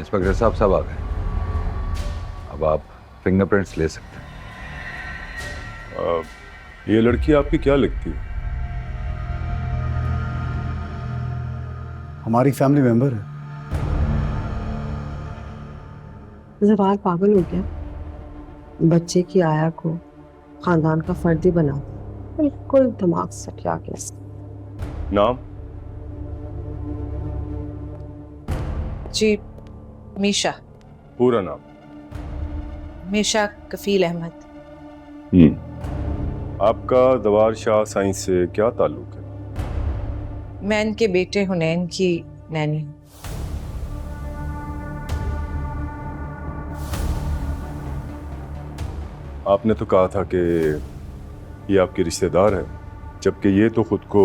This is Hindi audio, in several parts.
इंस्पेक्टर साहब सब आ गए। अब आप फिंगरप्रिंट्स ले सकते हैं। ये लड़की आपकी क्या लगती है? हमारी फैमिली मेंबर है। जवार पागल हो गया, बच्चे की आया को खानदान का फर्द ही बना दिया। बिल्कुल दिमाग सटिया गया। नाम? जी, मीशा। पूरा नाम? मीशा कफील अहमद। आपका दवार शाह साइंस से क्या ताल्लुक है? मैं इनके बेटे हुनैन की नैनी हूँ। आपने तो कहा था कि ये आपके रिश्तेदार है, जबकि ये तो खुद को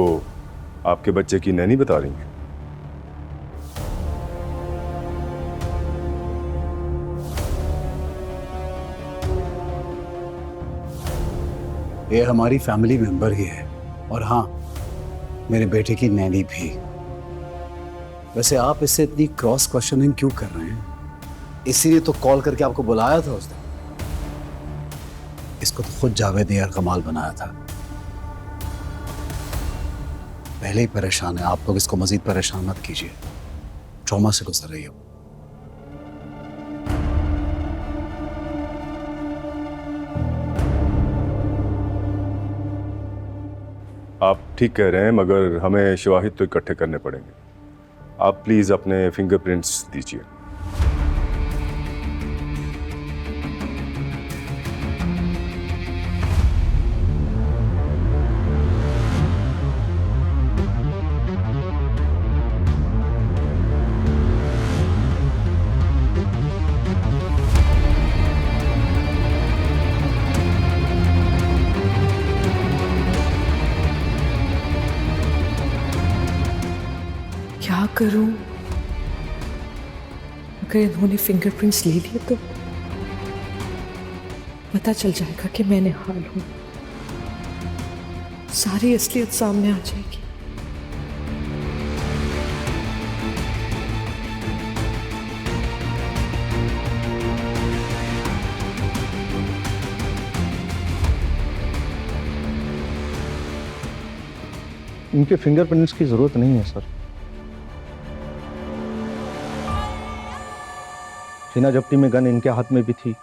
आपके बच्चे की नैनी बता रही हैं। ये हमारी फैमिली मेंबर ही है, और हाँ, मेरे बेटे की नैनी भी। वैसे आप इससे इतनी क्रॉस क्वेश्चनिंग क्यों कर रहे हैं? इसीलिए तो कॉल करके आपको बुलाया था उस दिन। इसको तो खुद जावेद यार कमाल बनाया था। पहले ही परेशान है, आप लोग इसको मजीद परेशान मत कीजिए। ट्रॉमा से गुजर रही हो। आप ठीक कह रहे हैं, मगर हमें शवाहिद तो इकट्ठे करने पड़ेंगे। आप प्लीज अपने फिंगरप्रिंट्स दीजिए। क्या करूं? अगर इन्होंने फिंगरप्रिंट्स ले लिए तो पता चल जाएगा कि मैंने हाल हूं। सारी असलियत सामने आ जाएगी। इनके फिंगरप्रिंट्स की जरूरत नहीं है सर। सीना जब्ती में गन इनके हाथ में भी थी।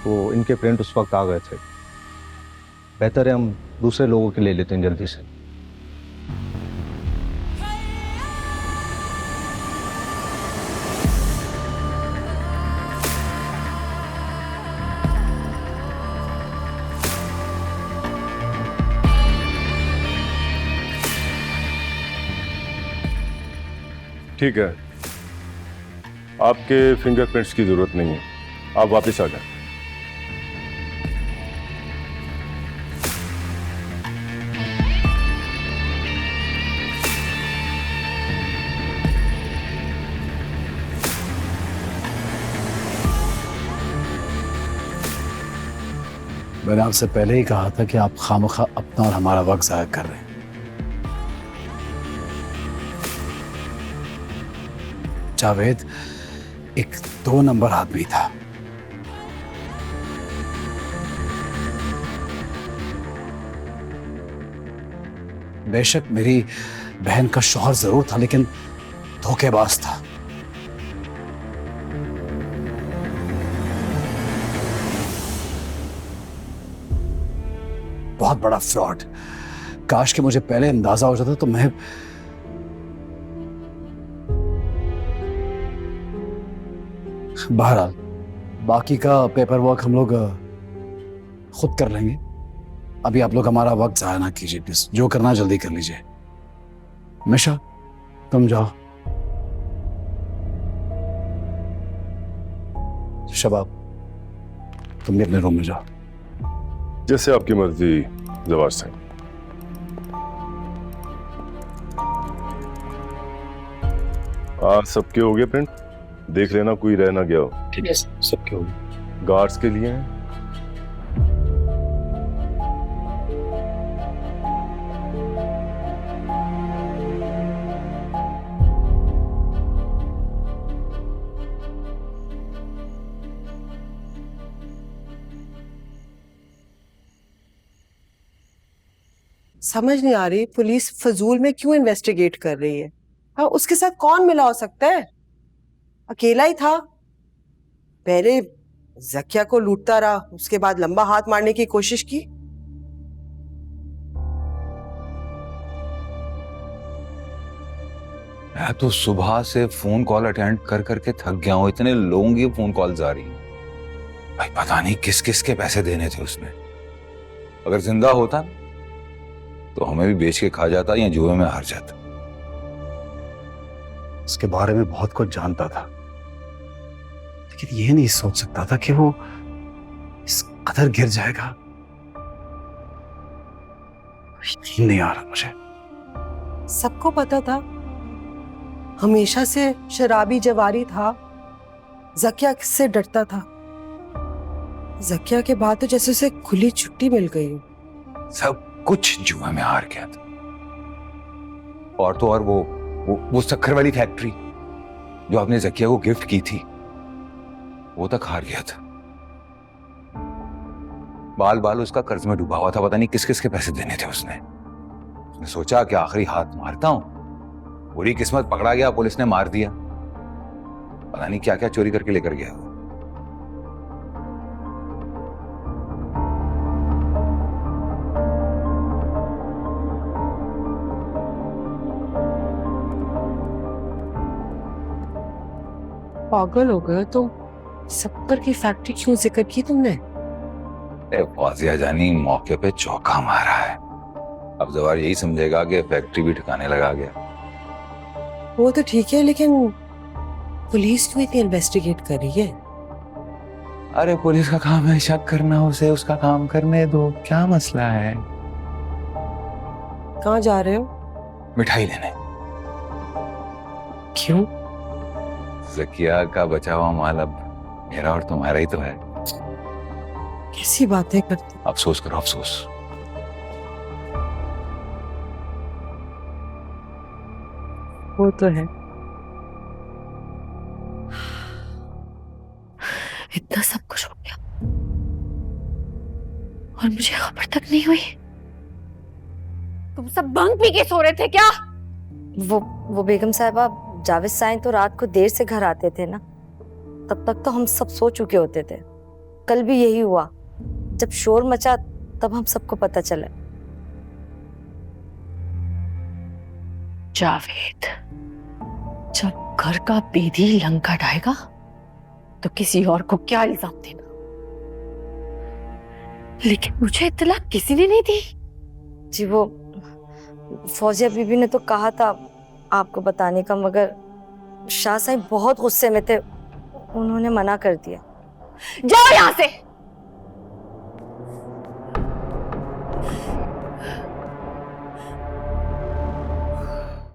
तो इनके प्रिंट उस वक्त आ गए थे। बेहतर है हम दूसरे लोगों के ले लेते हैं जल्दी से। ठीक है, आपके फिंगरप्रिंट्स की जरूरत नहीं है, आप वापस आ जाएं। मैंने आपसे पहले ही कहा था कि आप खामखा अपना और हमारा वक्त जाया कर रहे हैं। जावेद एक 2 नंबर आदमी था। बेशक मेरी बहन का शौहर जरूर था, लेकिन धोखेबाज था। बहुत बड़ा फ्रॉड। काश कि मुझे पहले अंदाजा हो जाता तो मैं बहरहाल बाकी का पेपर वर्क हम लोग खुद कर लेंगे। अभी आप लोग हमारा वक्त जाया ना कीजिए प्लीज। जो करना जल्दी कर लीजिए। मिशा तुम जाओ। शबाब तुम भी अपने रूम में जाओ। जैसे आपकी मर्जी जवार साहब। सबके हो गए प्रिंट? देख लेना कोई रह ना गया हो। ठीक है, सबके हो गए। गार्ड्स के लिए हैं? समझ नहीं आ रही पुलिस फजूल में क्यों इन्वेस्टिगेट कर रही है। हाँ, उसके साथ कौन मिला हो सकता है? अकेला ही था। पहले जकिया को लूटता रहा, उसके बाद लंबा हाथ मारने की कोशिश की। मैं तो सुबह से फोन कॉल अटेंड कर करके थक गया हूं, इतने लोगों की फोन कॉल्स आ रही हैं। भाई पता नहीं किस किस के पैसे देने थे उसने। अगर जिंदा होता तो हमें भी बेच के खा जाता या जुए में हार जाता। उसके बारे में बहुत कुछ जानता था, लेकिन ये नहीं सोच सकता था कि वो इस कदर गिर जाएगा। यकीन नहीं आ रहा मुझे। सबको पता था, हमेशा से शराबी जवारी था। जकिया से डरता था। जकिया के बाद तो जैसे उसे खुली छुट्टी मिल गई। सब कुछ जुए में हार गया था। और तो और वो शक्कर वाली फैक्ट्री जो आपने जकिया को गिफ्ट की थी, वो तक हार गया था। बाल बाल उसका कर्ज में डूबा हुआ था। पता नहीं किस किस के पैसे देने थे उसने सोचा कि आखिरी हाथ मारता हूं। बुरी किस्मत पकड़ा गया, पुलिस ने मार दिया। पता नहीं क्या क्या चोरी करके लेकर गया वो। पागल हो गए तुम। शक्कर की फैक्ट्री क्यों जिक्र की तुमने? फौजिया जानी मौके पे चौका मारा है। अब जवार यही समझेगा कि फैक्ट्री भी ठिकाने लगा गया। वो तो ठीक है, लेकिन पुलिस क्यों इतनी इन्वेस्टिगेट कर रही है? अरे पुलिस का काम है शक करना, उसे उसका काम करने दो, क्या मसला है। कहाँ जा रहे हो? मिठाई लेने। क्यों? जकिया का बचा हुआ माल अब मेरा और तुम्हारा ही तो है। कैसी बातें करते? अफसोस करो अफसोस। वो तो है। इतना सब कुछ हो गया और मुझे खबर तक नहीं हुई। तुम सब भंग पी के सो रहे थे क्या? वो बेगम साहिबा, जावेद साईं तो रात को देर से घर आते थे ना, तब तक तो हम सब सो चुके होते थे। कल भी यही हुआ, जब शोर मचा तब हम सबको पता चला। जावेद जब घर का बेदी लंका ढाएगा तो किसी और को क्या इल्जाम देना, लेकिन मुझे इत्तला किसी ने नहीं दी। जी वो फौजिया बीबी ने तो कहा था आपको बताने का, मगर शाह साईं बहुत गुस्से में थे, उन्होंने मना कर दिया। जाओ यहाँ से।